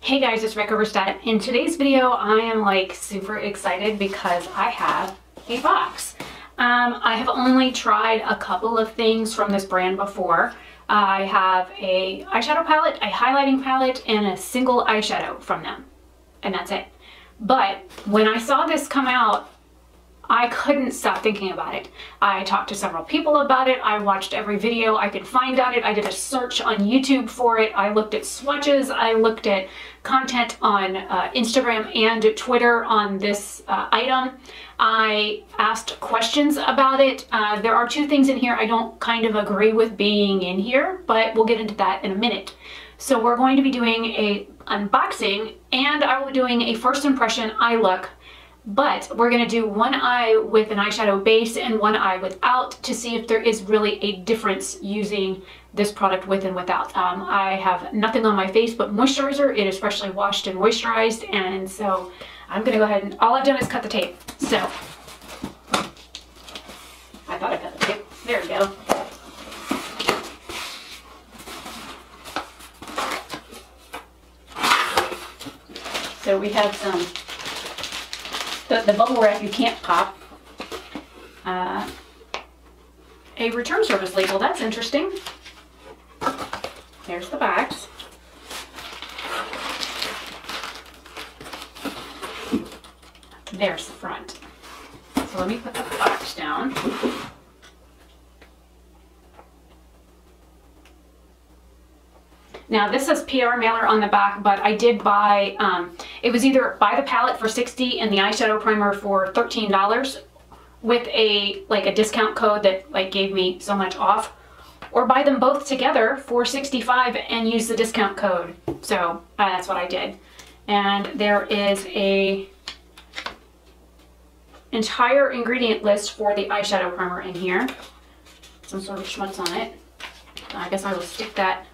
Hey guys, it's Oberstadt. In today's video, I am like super excited because I have a box. I have only tried a couple of things from this brand before. I have a eyeshadow palette, a highlighting palette, and a single eyeshadow from them. And that's it. But when I saw this come out, I couldn't stop thinking about it. I talked to several people about it. I watched every video I could find on it. I did a search on YouTube for it. I looked at swatches. I looked at content on Instagram and Twitter on this item. I asked questions about it. There are two things in here I don't kind of agree with being in here, but we'll get into that in a minute. So we're going to be doing a unboxing, and I will be doing a first impression eye look. But we're going to do one eye with an eyeshadow base and one eye without to see if there is really a difference using this product with and without. I have nothing on my face but moisturizer. It is freshly washed and moisturized, and so I'm going to go ahead and all I've done is cut the tape. So I thought I cut the tape. There we go. So we have some the bubble wrap you can't pop. A return service label, that's interesting. There's the box. There's the front. So let me put the box down. Now this says PR mailer on the back, but I did buy, it was either buy the palette for $60 and the eyeshadow primer for $13 with a discount code that gave me so much off, or buy them both together for $65 and use the discount code. So that's what I did. And there is a entire ingredient list for the eyeshadow primer in here. Some sort of schmutz on it. I guess I will stick that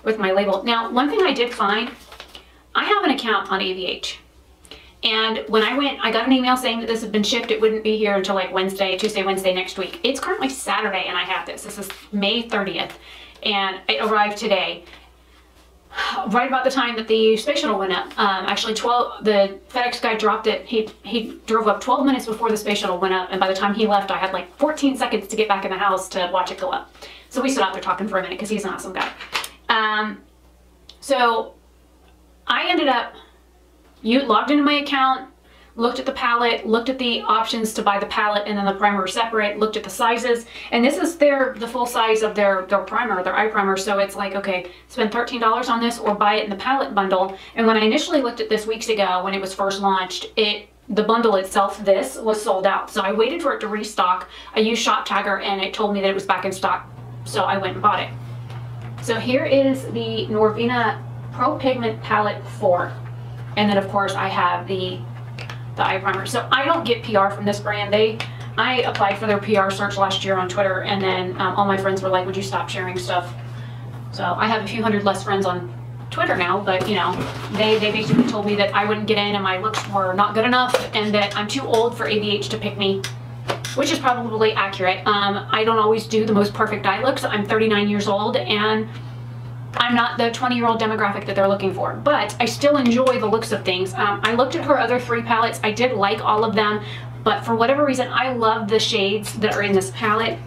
with my label. Now, one thing I did find, I have an account on AVH. And when I went, I got an email saying that this had been shipped. It wouldn't be here until like Tuesday, Wednesday next week. It's currently Saturday and I have this. This is May 30th and it arrived today. Right about the time that the space shuttle went up. Actually, the FedEx guy dropped it. He drove up 12 minutes before the space shuttle went up, and by the time he left, I had like 14 seconds to get back in the house to watch it go up. So we stood out there talking for a minute because he's an awesome guy. So I ended up, logged into my account, looked at the palette, looked at the options to buy the palette and then the primer separate, looked at the sizes, and this is the full size of their primer, their eye primer. So it's like, okay, spend $13 on this or buy it in the palette bundle. And when I initially looked at this weeks ago when it was first launched, the bundle itself, this was sold out. So I waited for it to restock. I used Shop Tagger and it told me that it was back in stock. So I went and bought it. So here is the Norvina Pro Pigment Palette 4. And then of course I have the eye primer. So I don't get PR from this brand. I applied for their PR search last year on Twitter, and then all my friends were like, would you stop sharing stuff? So I have a few hundred less friends on Twitter now, but you know, they basically told me that I wouldn't get in and my looks were not good enough and that I'm too old for AVH to pick me, which is probably accurate. I don't always do the most perfect eye looks. I'm 39 years old and I'm not the 20-year-old demographic that they're looking for, but I still enjoy the looks of things. I looked at her other 3 palettes. I did like all of them, but for whatever reason, I love the shades that are in this palette.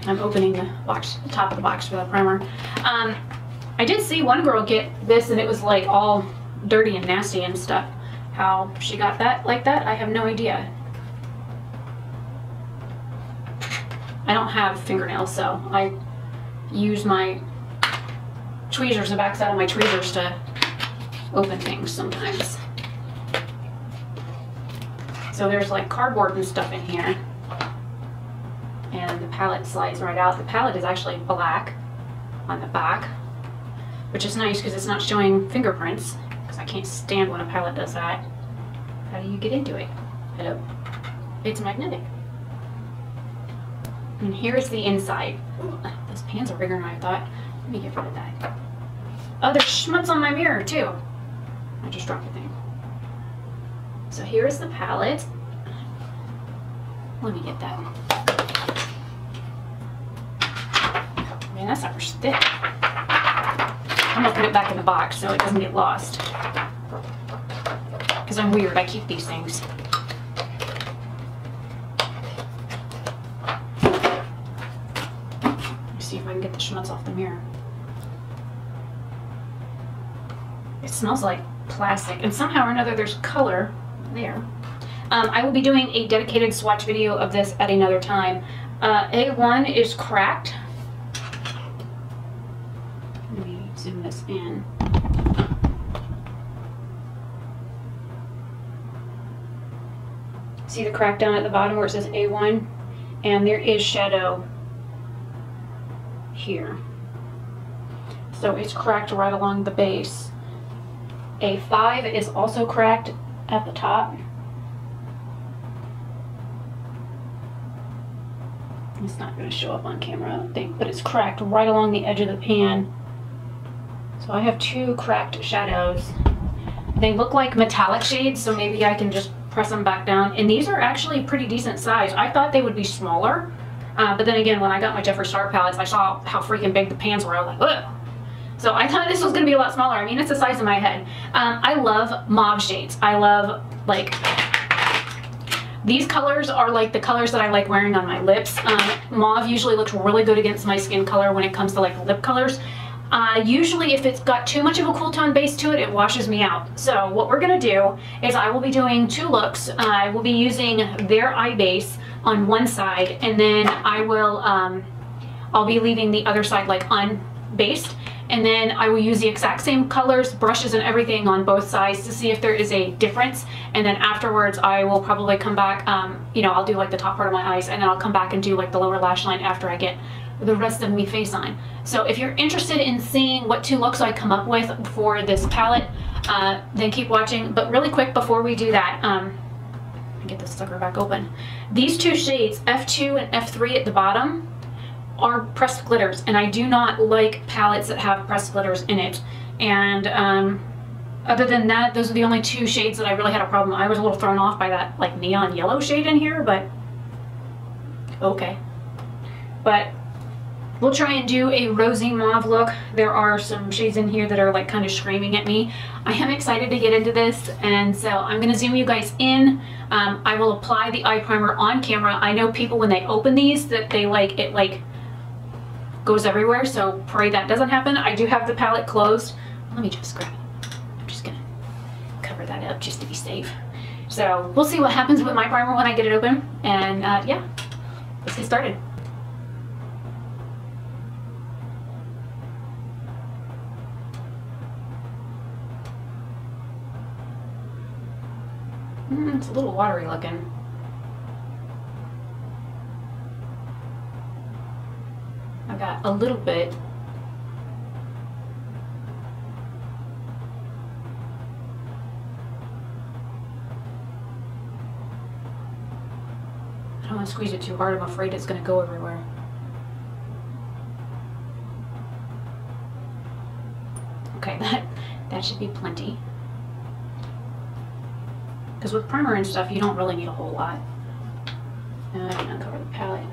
I'm opening the box, the top of the box for the primer. I did see one girl get this and it was like all dirty and nasty and stuff. How she got that like that, I have no idea. I don't have fingernails, so I use my tweezers, the backside of my tweezers, to open things sometimes. So there's like cardboard and stuff in here. And the palette slides right out. The palette is actually black on the back, which is nice because it's not showing fingerprints, because I can't stand when a palette does that. How do you get into it? Hello? It's magnetic. And here's the inside. Ooh, those pans are bigger than I thought. Let me get rid of that. Oh, there's schmutz on my mirror too. I just dropped a thing. So here's the palette. Let me get that. Man, that sucker's thick. I'm gonna put it back in the box so it doesn't get lost. because I'm weird. I keep these things. Let's see if I can get the schmutz off the mirror. It smells like plastic, and somehow or another there's color there. I will be doing a dedicated swatch video of this at another time. A1 is cracked. Let me zoom this in. See the crack down at the bottom where it says A1? And there is shadow here. So it's cracked right along the base. A5 is also cracked at the top. It's not going to show up on camera, I don't think, but it's cracked right along the edge of the pan. So I have two cracked shadows. They look like metallic shades, so maybe I can just press them back down. And these are actually pretty decent size. I thought they would be smaller, but then again, when I got my Jeffree Star palettes, I saw how freaking big the pans were. I was like, ugh. So I thought this was going to be a lot smaller. I mean, it's the size of my head. I love mauve shades. I love, like, these colors are like the colors that I like wearing on my lips. Mauve usually looks really good against my skin color when it comes to like lip colors. Usually if it's got too much of a cool tone base to it, it washes me out. So what we're going to do is I will be doing two looks. I will be using their eye base on one side, and then I will, I'll be leaving the other side like unbased. And then I will use the exact same colors, brushes, and everything on both sides to see if there is a difference. And then afterwards, I will probably come back, you know, I'll do like the top part of my eyes, and then I'll come back and do like the lower lash line after I get the rest of me face on. So if you're interested in seeing what two looks I come up with for this palette, then keep watching. But really quick before we do that, let me get this sucker back open. These two shades, F2 and F3 at the bottom, are pressed glitters, and I do not like palettes that have pressed glitters in it. And other than that, those are the only two shades that I really had a problem. I was a little thrown off by that like neon yellow shade in here, but okay. But we'll try and do a rosy mauve look. There are some shades in here that are like kind of screaming at me. I am excited to get into this, and so I'm gonna zoom you guys in. I will apply the eye primer on camera. I know people when they open these that they like it like goes everywhere, so pray that doesn't happen. I do have the palette closed. Let me just grab it. I'm just gonna cover that up just to be safe. So we'll see what happens with my primer when I get it open, and yeah, let's get started. It's a little watery looking. I got a little bit. I don't want to squeeze it too hard. I'm afraid it's going to go everywhere. Okay, that should be plenty. Because with primer and stuff, you don't really need a whole lot. And I'm going to cover the palette.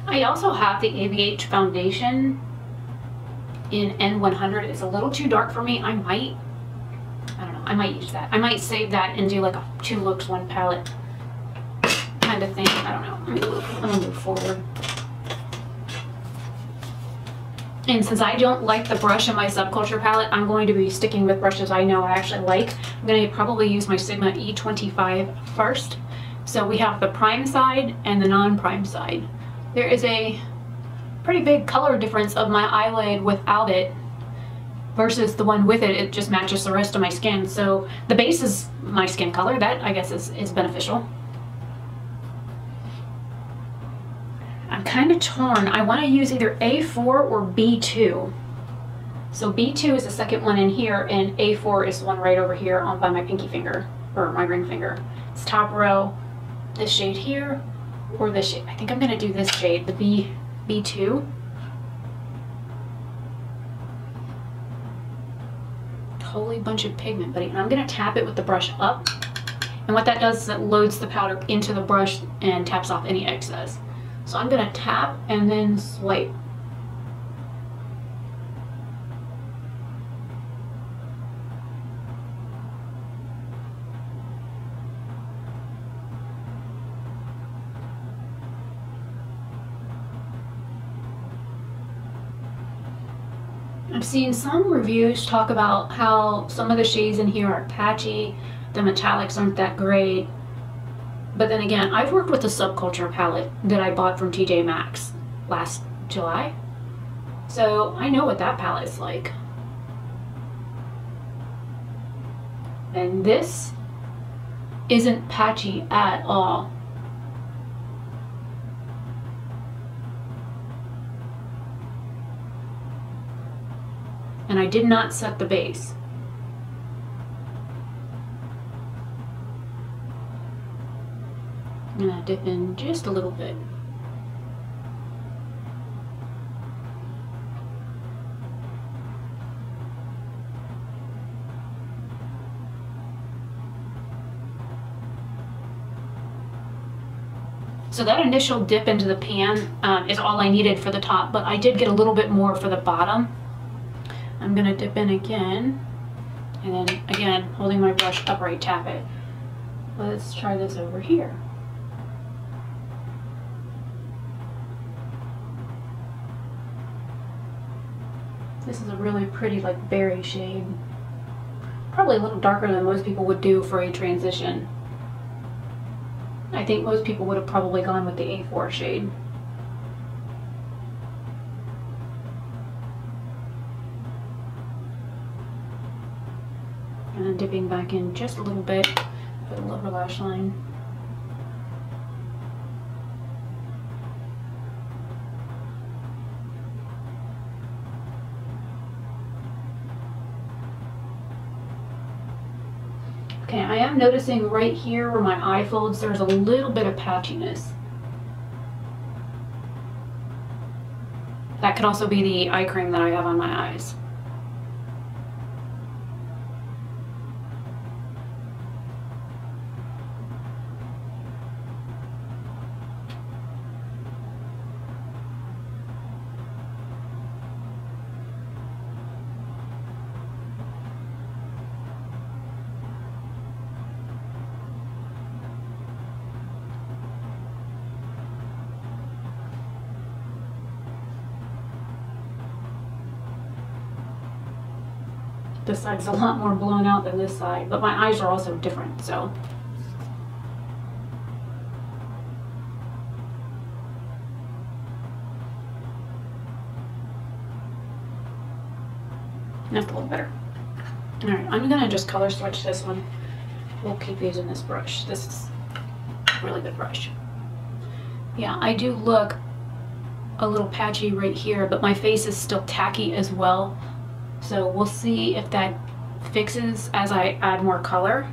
I also have the ABH foundation in N100. It's a little too dark for me. I don't know, I might use that. I might save that and do like a two looks, one palette kind of thing. I don't know. Let me move forward. And since I don't like the brush in my Subculture palette, I'm going to be sticking with brushes I know I actually like. I'm going to probably use my Sigma E25 first. So we have the prime side and the non-prime side. There is a pretty big color difference of my eyelid without it versus the one with it. It just matches the rest of my skin. So the base is my skin color. That, I guess, is beneficial. I'm kind of torn. I want to use either A4 or B2. So B2 is the second one in here, and A4 is the one right over here on by my pinky finger, or my ring finger. It's top row. this shade here or this shade. I think I'm gonna do this shade, the B2. Holy bunch of pigment, buddy. And I'm gonna tap it with the brush up. And what that does is it loads the powder into the brush and taps off any excess. So I'm gonna tap and then swipe. I've seen some reviews talk about how some of the shades in here are patchy, the metallics aren't that great. But then again, I've worked with the Subculture palette that I bought from TJ Maxx last July. So I know what that palette is like. And this isn't patchy at all. And I did not set the base. I'm gonna dip in just a little bit. So that initial dip into the pan is all I needed for the top, but I did get a little bit more for the bottom. I'm gonna dip in again, and then again, holding my brush upright, tap it. Let's try this over here. This is a really pretty, like, berry shade. Probably a little darker than most people would do for a transition. I think most people would have probably gone with the A4 shade. And then dipping back in just a little bit for the lower lash line. Okay, I am noticing right here where my eye folds, there's a little bit of patchiness. That could also be the eye cream that I have on my eyes. This side's a lot more blown out than this side, but my eyes are also different, so. That's a little better. All right, I'm gonna just color switch this one. We'll keep using this brush. This is a really good brush. Yeah, I do look a little patchy right here, but my face is still tacky as well. So we'll see if that fixes as I add more color.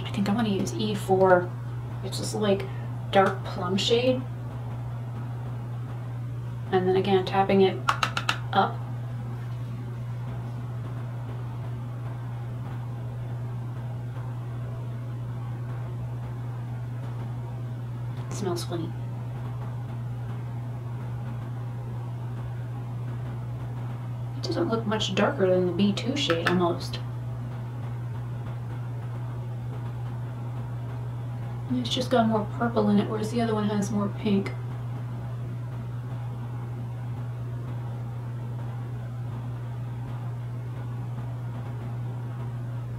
I think I'm gonna use E4. It's just like dark plum shade. And then again, tapping it up. It smells funny. It doesn't look much darker than the B2 shade, almost. And it's just got more purple in it, whereas the other one has more pink.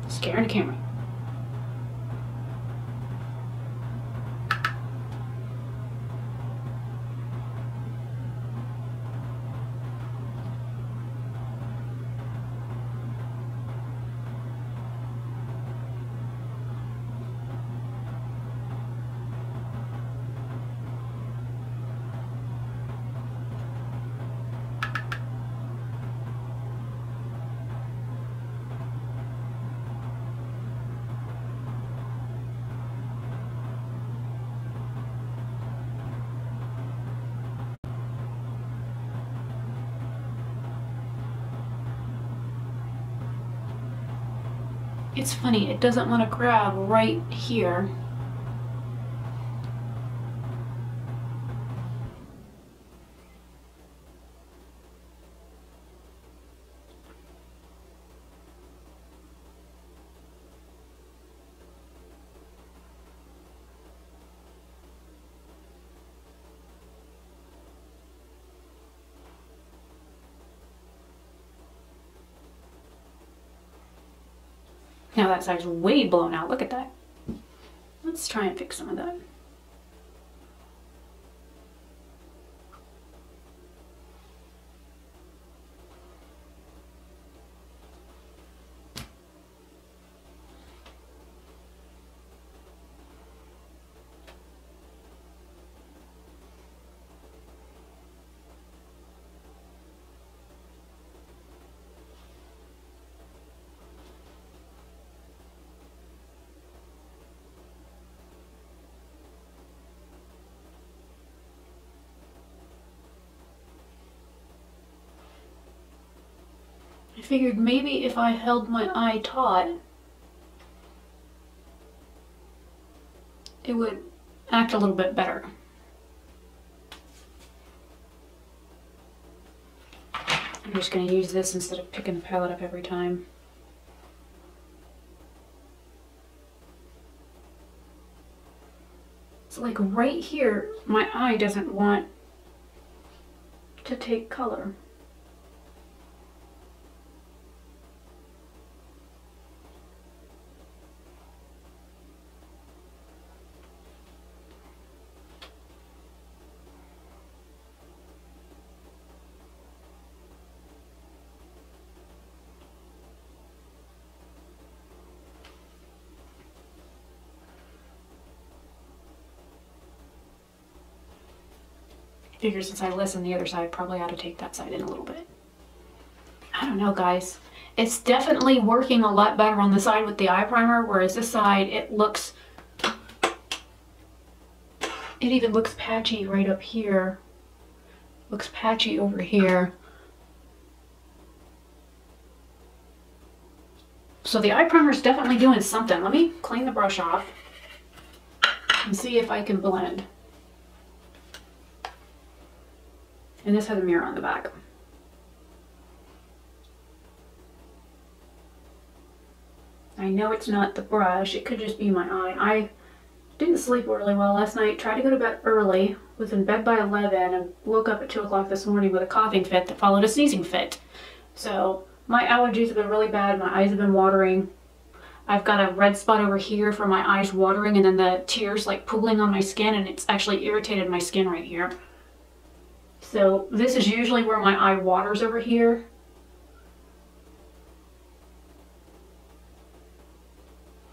Scaring the camera. it's funny, it doesn't want to grab right here. Now that side's way blown out. Look at that. Let's try and fix some of that. I figured maybe if I held my eye taut, it would act a little bit better. I'm just going to use this instead of picking the palette up every time. It's like right here, my eye doesn't want to take color. Figure since I listened the other side, probably ought to take that side in a little bit. I don't know, guys. It's definitely working a lot better on the side with the eye primer, whereas this side, it even looks patchy right up here. Looks patchy over here. So the eye primer is definitely doing something. Let me clean the brush off and see if I can blend. And this has a mirror on the back. I know it's not the brush, it could just be my eye. I didn't sleep really well last night, tried to go to bed early, was in bed by 11 and woke up at 2 o'clock this morning with a coughing fit that followed a sneezing fit. So my allergies have been really bad, my eyes have been watering. I've got a red spot over here for my eyes watering and then the tears like pooling on my skin, and it's actually irritated my skin right here. So this is usually where my eye waters over here.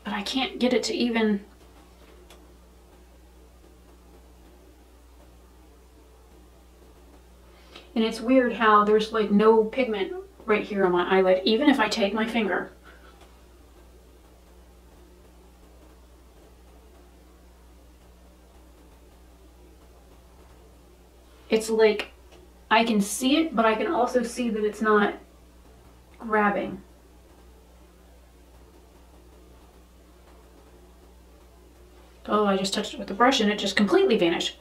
But I can't get it to even... And it's weird how there's like no pigment right here on my eyelid, even if I take my finger. It's like I can see it, but I can also see that it's not grabbing. Oh, I just touched it with the brush and it just completely vanished.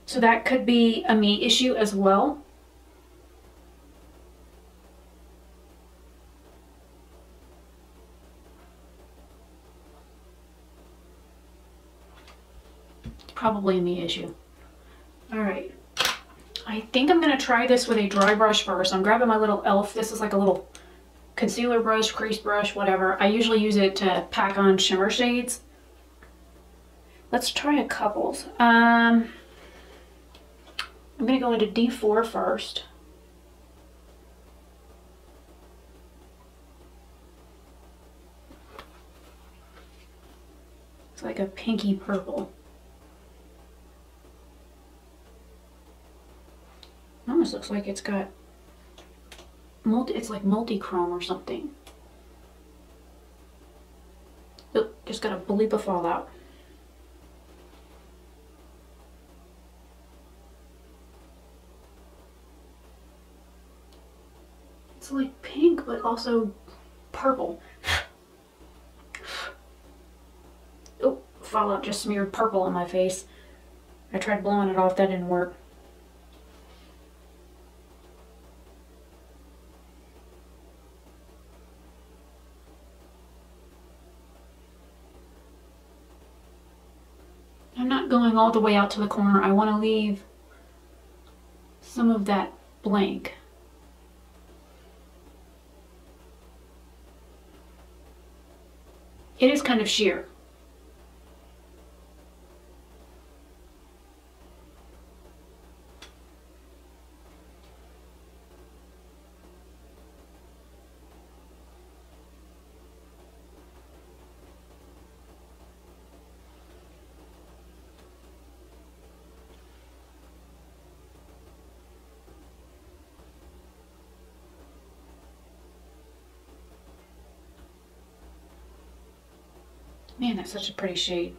So that could be a me issue as well. Probably a me issue. All right. I think I'm going to try this with a dry brush first. I'm grabbing my little e.l.f. This is like a little concealer brush, crease brush, whatever. I usually use it to pack on shimmer shades. Let's try a couple. I'm going to go into D4 first. It's like a pinky purple. It almost looks like it's got it's like multi-chrome or something. Oh, just got a bleep of fallout. It's like pink, but also purple. Oh, Fallout just smeared purple on my face. I tried blowing it off, that didn't work. I'm not going all the way out to the corner. I want to leave some of that blank. It is kind of sheer. Man, that's such a pretty shade.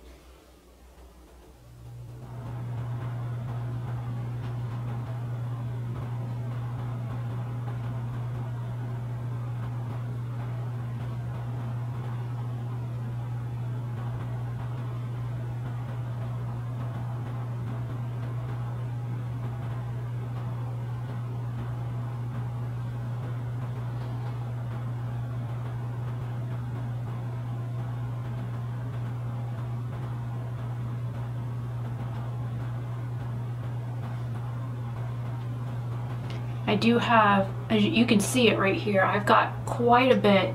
I do have, as you can see it right here, I've got quite a bit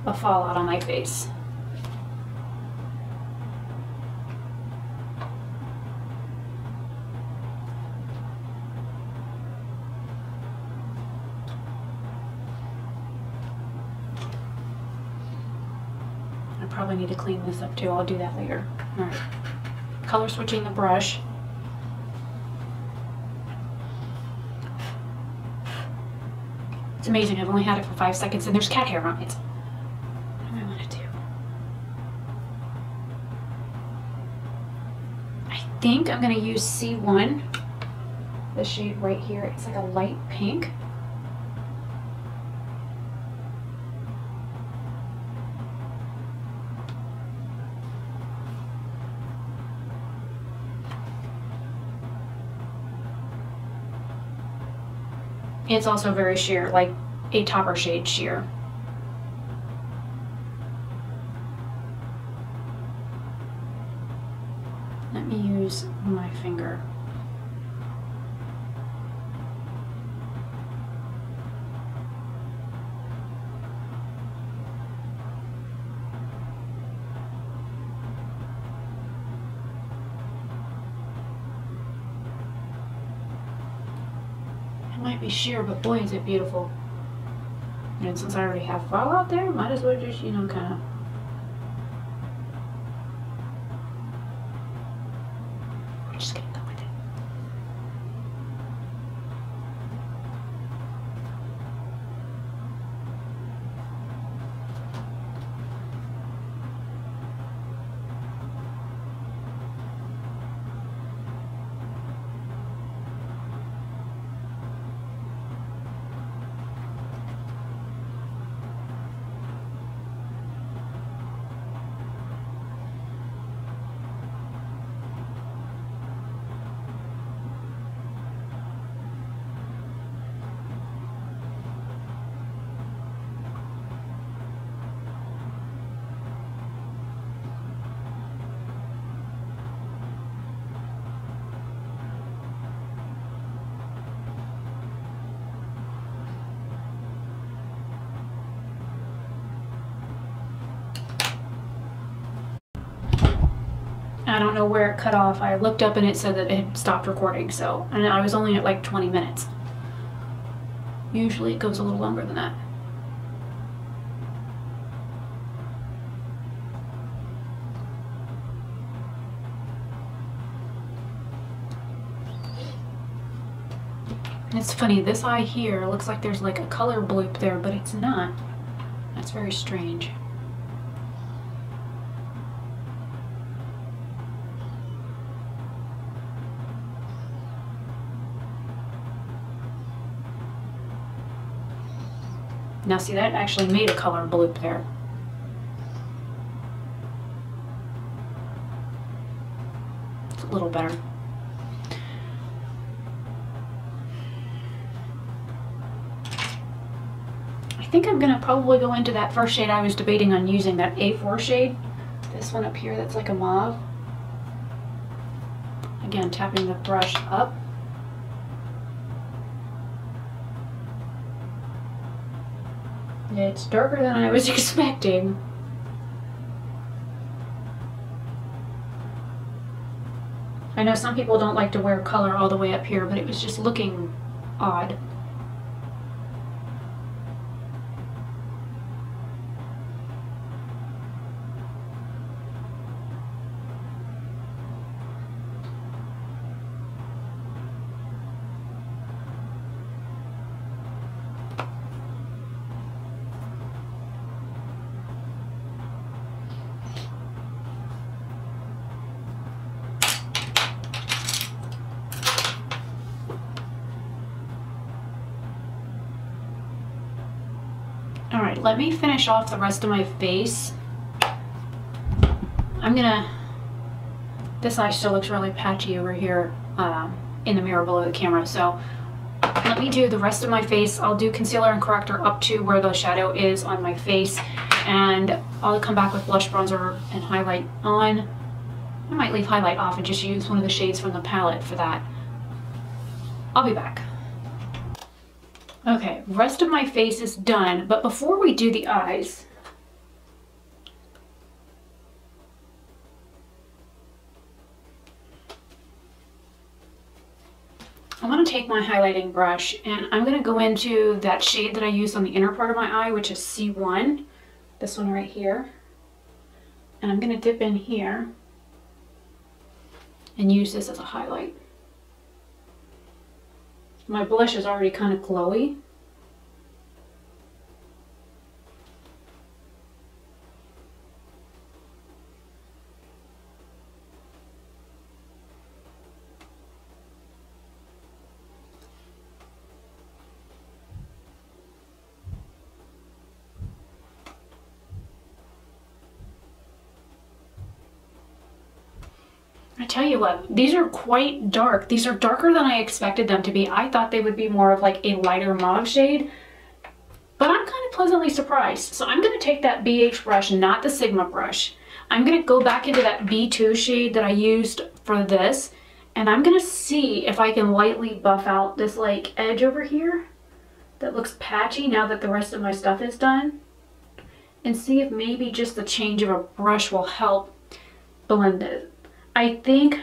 of fallout on my face. I probably need to clean this up too. I'll do that later. All right. Color switching the brush. It's amazing, I've only had it for 5 seconds and there's cat hair on it. What do I want to do? I think I'm going to use C1, the shade right here. It's like a light pink. It's also very sheer, like a topper shade sheer. Let me use my finger. Might be sheer, but boy is it beautiful. And since I already have fallout there, might as well just, you know, kind of we're just gonna go with it. I don't know where it cut off. I looked up and it said that it had stopped recording, so, and I was only at like 20 minutes. Usually it goes a little longer than that. It's funny, this eye here looks like there's like a color bloop there, but it's not. That's very strange. Now see, that actually made a color bloop there. It's a little better. I think I'm gonna probably go into that first shade I was debating on using, that A4 shade. This one up here that's like a mauve. Again, tapping the brush up. It's darker than I was expecting. I know some people don't like to wear color all the way up here, but it was just looking odd. Alright, let me finish off the rest of my face. This eye still looks really patchy over here in the mirror below the camera, so let me do the rest of my face. I'll do concealer and corrector up to where the shadow is on my face, and I'll come back with blush, bronzer, and highlight on. I might leave highlight off and just use one of the shades from the palette for that. I'll be back. Okay, rest of my face is done, but before we do the eyes, I'm going to take my highlighting brush and I'm going to go into that shade that I used on the inner part of my eye, which is C1, this one right here, and I'm going to dip in here and use this as a highlight. My blush is already kind of glowy. I tell you what, these are quite dark. These are darker than I expected them to be. I thought they would be more of like a lighter mauve shade, but I'm kind of pleasantly surprised. So I'm going to take that BH brush, not the Sigma brush. I'm going to go back into that B2 shade that I used for this, and I'm going to see if I can lightly buff out this like edge over here that looks patchy now that the rest of my stuff is done, and see if maybe just the change of a brush will help blend it. I think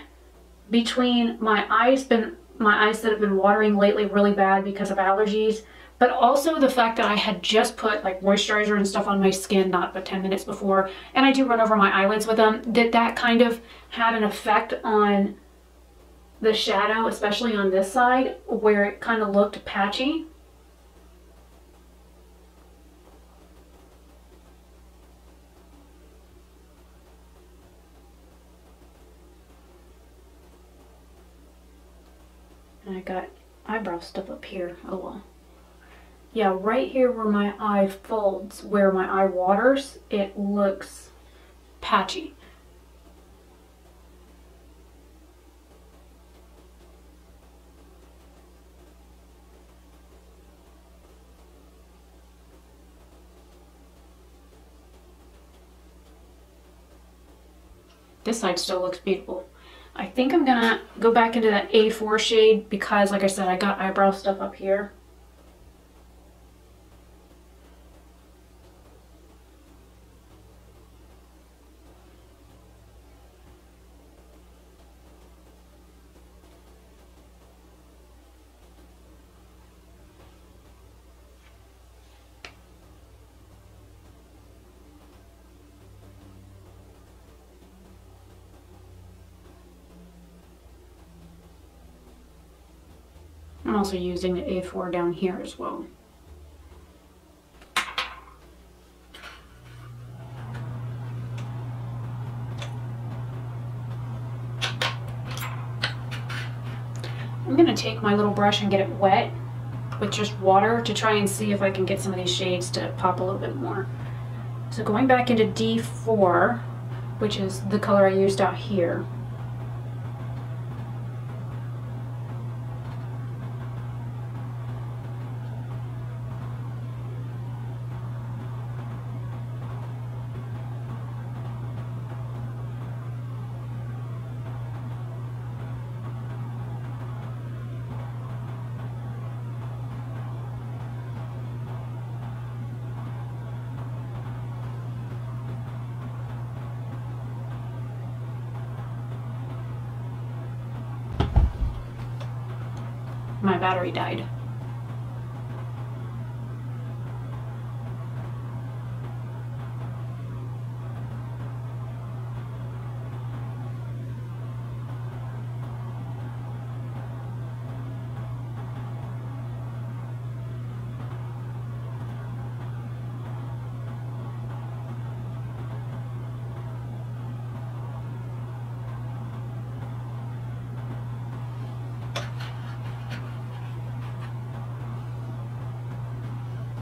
between my eyes that have been watering lately really bad because of allergies, but also the fact that I had just put like moisturizer and stuff on my skin not but 10 minutes before, and I do run over my eyelids with them, that kind of had an effect on the shadow, especially on this side where it kind of looked patchy. And I got eyebrow stuff up here. Oh well. Yeah, right here where my eye folds, where my eye waters, it looks patchy. This side still looks beautiful. I think I'm gonna go back into that A4 shade because, like I said, I got eyebrow stuff up here. I'm also using the A4 down here as well. I'm going to take my little brush and get it wet with just water to try and see if I can get some of these shades to pop a little bit more. So going back into D4, which is the color I used out here. My battery died.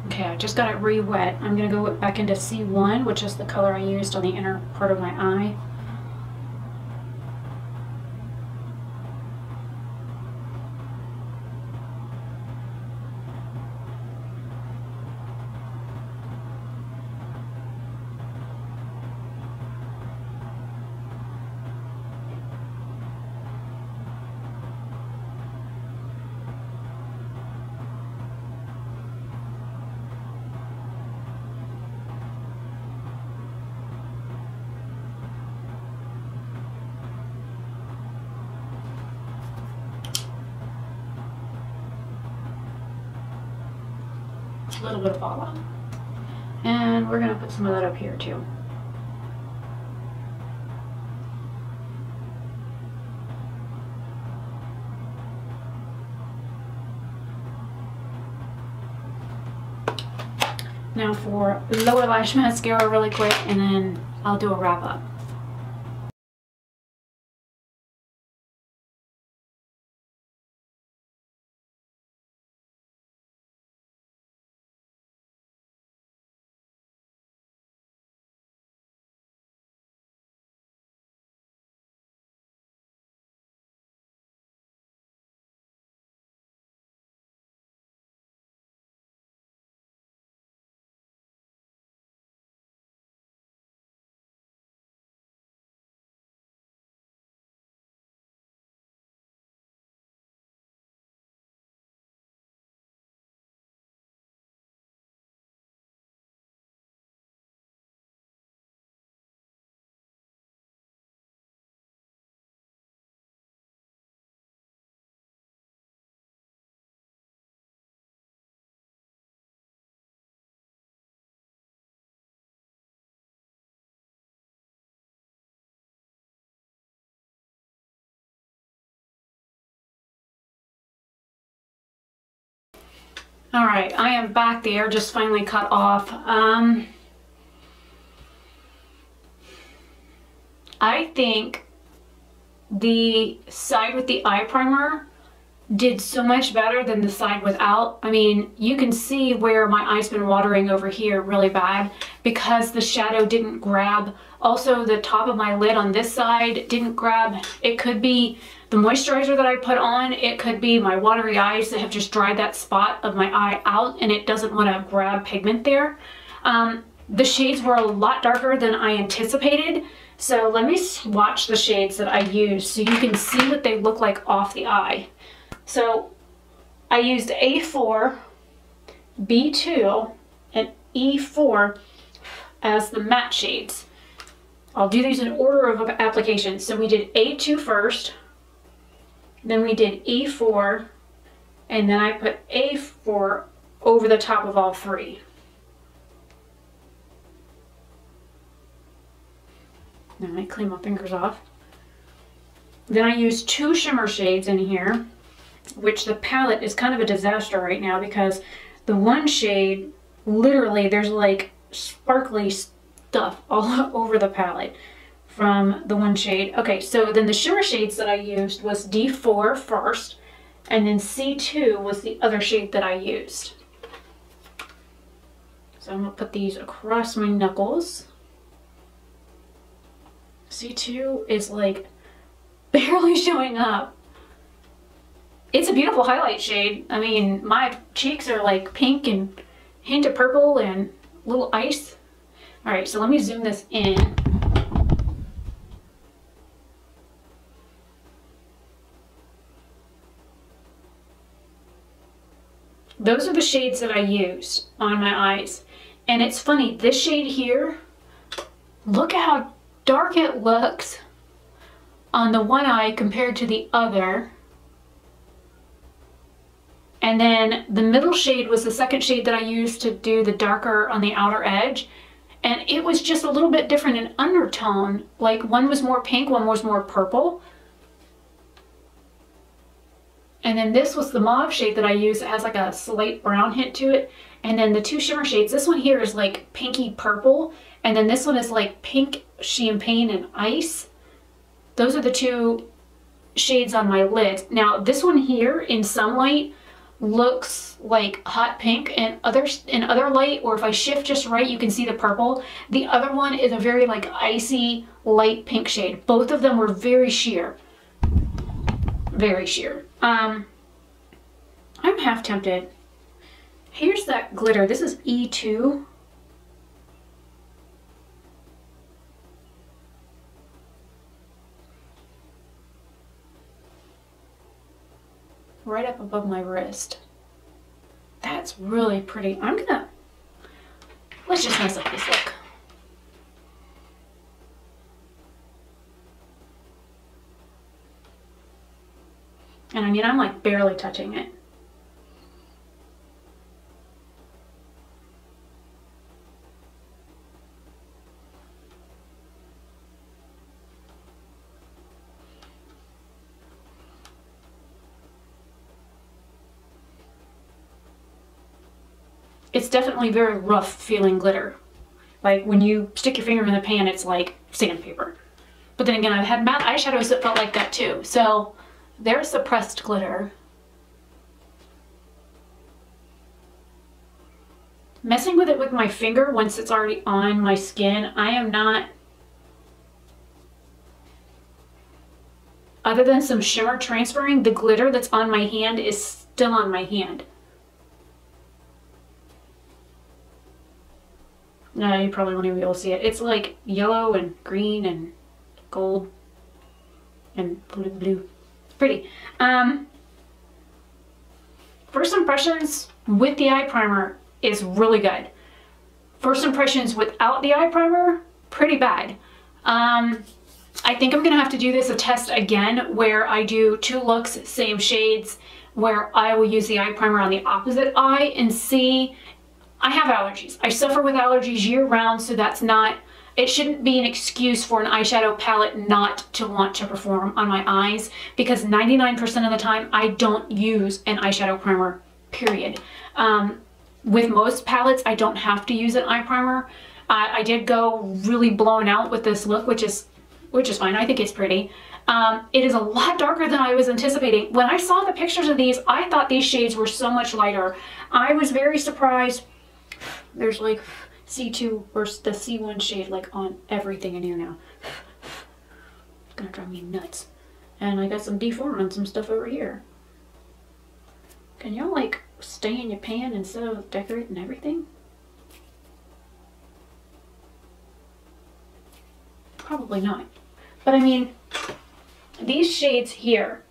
Okay, I just got it re-wet. I'm going to go back into C1, which is the color I used on the inner part of my eye. A little bit of fallout. And we're going to put some of that up here too. Now for lower lash mascara really quick, and then I'll do a wrap up. All right, I am back there, just finally cut off. I think the side with the eye primer did so much better than the side without. I mean, you can see where my eye's been watering over here really bad because the shadow didn't grab. Also, the top of my lid on this side didn't grab. It could be the moisturizer that I put on. It could be my watery eyes that have just dried that spot of my eye out and it doesn't want to grab pigment there. The shades were a lot darker than I anticipated. So let me swatch the shades that I used so you can see what they look like off the eye. So I used A4, B2, and E4 as the matte shades. I'll do these in order of application. So we did A2 first, then we did E4, and then I put A4 over the top of all three. Now I clean my fingers off. Then I used two shimmer shades in here, which the palette is kind of a disaster right now because the one shade, literally there's like sparkly stuff all over the palette from the one shade. Okay, so then the shimmer shades that I used was D4 first, And then C2 was the other shade that I used. So I'm gonna put these across my knuckles. C2 is like barely showing up. It's a beautiful highlight shade. I mean, my cheeks are like pink and hint of purple and little ice. All right, so let me zoom this in. Those are the shades that I used on my eyes. And it's funny, this shade here, look how dark it looks on the one eye compared to the other. And then the middle shade was the second shade that I used to do the darker on the outer edge. And it was just a little bit different in undertone. Like one was more pink, one was more purple. And then this was the mauve shade that I used. It has like a slight brown hint to it. And then the two shimmer shades, this one here is like pinky purple. And then this one is like pink champagne and ice. Those are the two shades on my lids. Now this one here in some light looks like hot pink, and in other light, or if I shift just right, you can see the purple. The other one is a very like icy light pink shade. Both of them were very sheer. Very sheer. I'm half tempted. Here's that glitter. This is E2. Right up above my wrist. That's really pretty. Let's just mess up this look. And I mean, I'm like barely touching it. It's definitely very rough feeling glitter. Like when you stick your finger in the pan, it's like sandpaper. But then again, I've had matte eyeshadows that felt like that too. So there's the pressed glitter. Messing with it with my finger once it's already on my skin, I am not, other than some shimmer transferring, the glitter that's on my hand is still on my hand. No, you probably won't even be able to see it. It's like yellow and green and gold and blue. Pretty. First impressions with the eye primer is really good. First impressions without the eye primer, pretty bad. I think I'm gonna have to do this a test again where I do 2 looks, same shades, where I will use the eye primer on the opposite eye and see. I have allergies. I suffer with allergies year round, so that's not, it shouldn't be an excuse for an eyeshadow palette not to want to perform on my eyes, because 99% of the time I don't use an eyeshadow primer, period. With most palettes, I don't have to use an eye primer. I did go really blown out with this look, which is fine. I think it's pretty. It is a lot darker than I was anticipating. When I saw the pictures of these, I thought these shades were so much lighter. I was very surprised. There's like C2 or the C1 shade like on everything in here now. It's gonna drive me nuts. And I got some deform on some stuff over here. Can y'all like stay in your pan instead of decorating everything? Probably not. But I mean, these shades here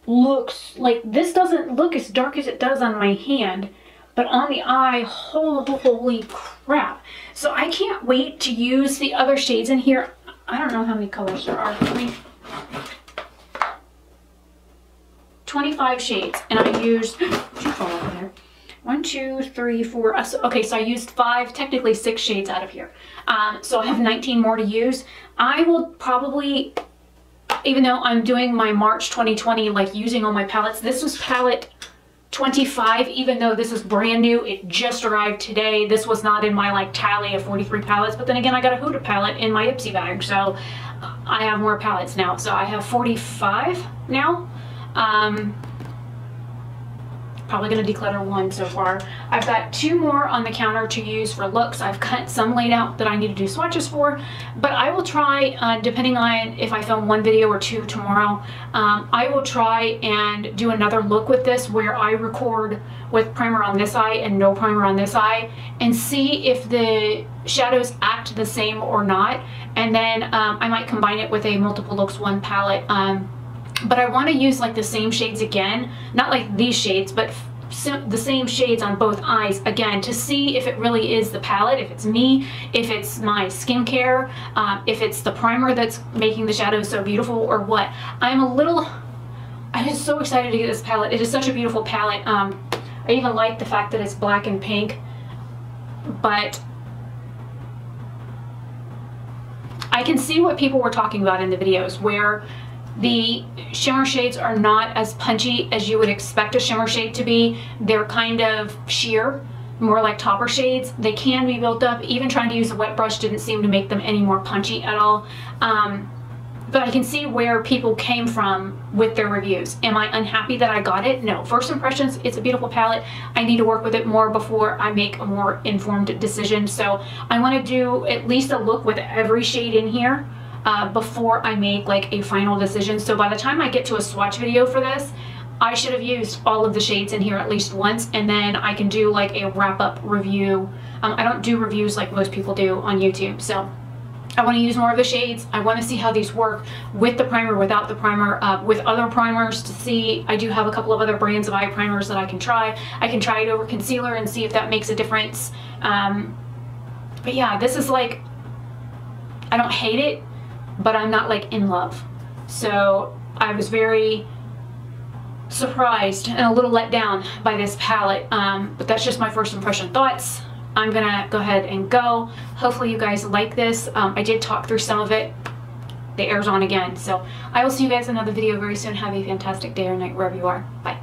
looks like, this doesn't look as dark as it does on my hand. But on the eye, holy crap. So I can't wait to use the other shades in here. I don't know how many colors there are. 25 shades. And I used, fall over there. 1, 2, 3, 4. Okay, so I used 5, technically 6 shades out of here. So I have 19 more to use. I will probably, even though I'm doing my March 2020, like using all my palettes, this was palette 25, even though this is brand new. It just arrived today. This was not in my like tally of 43 palettes, but then again, I got a Huda palette in my Ipsy bag, so I have more palettes now. So I have 45 now. Probably going to declutter one so far. I've got 2 more on the counter to use for looks. I've cut some laid out that I need to do swatches for, but I will try, depending on if I film 1 video or 2 tomorrow, I will try and do another look with this where I record with primer on this eye and no primer on this eye, and see if the shadows act the same or not, and then I might combine it with a multiple looks 1 palette. But I want to use like the same shades again, not like these shades, but the same shades on both eyes again, to see if it really is the palette, if it's me, if it's my skincare, if it's the primer that's making the shadows so beautiful, or what. I'm just so excited to get this palette. It is such a beautiful palette. I even like the fact that it's black and pink, but I can see what people were talking about in the videos where the shimmer shades are not as punchy as you would expect a shimmer shade to be. They're kind of sheer, more like topper shades. They can be built up. Even trying to use a wet brush didn't seem to make them any more punchy at all. But I can see where people came from with their reviews. Am I unhappy that I got it? No. First impressions, it's a beautiful palette. I need to work with it more before I make a more informed decision. So I want to do at least a look with every shade in here before I make like a final decision. So by the time I get to a swatch video for this, I should have used all of the shades in here at least once, and then I can do like a wrap-up review. I don't do reviews like most people do on YouTube, so I want to use more of the shades. I want to see how these work with the primer, without the primer, with other primers to see. I do have a couple of other brands of eye primers that I can try. I can try it over concealer and see if that makes a difference. But yeah, this is like, I don't hate it, but I'm not like in love. So I was very surprised and a little let down by this palette, but that's just my first impression thoughts. I'm gonna go ahead and go. Hopefully you guys like this. I did talk through some of it. The air's on again, so I will see you guys in another video very soon. Have a fantastic day or night wherever you are. Bye.